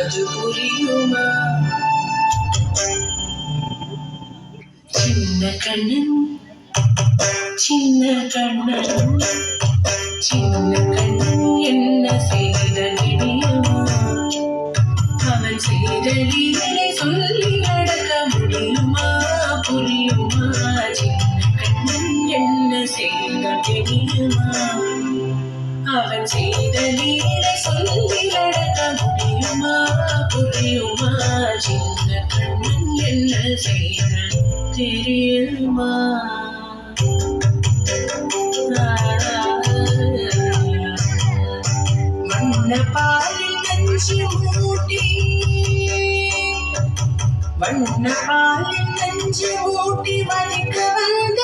அது புரியுமா? சின்ன கண்ணன் சின்ன கண்ணன் சின்ன கண்ணன் என்ன செய்த தெரியுமா? அவன் செய்த லீலை சொல்லி அடக்க முடியுமா? புரியுமா? சின்ன கண்ணன் என்ன செய்த தெரியுமா? அவன் செய்த லீலை சொல்லி அடக்க முடியுமா? புரியுமா? சின்ன கண்ணன் என்ன செய்த தெரியுமா? வண்ணப்பாலில் நஞ்சு மூட்டி வண்ணப்பாலில் நஞ்சு மூட்டி வலிக்க வந்த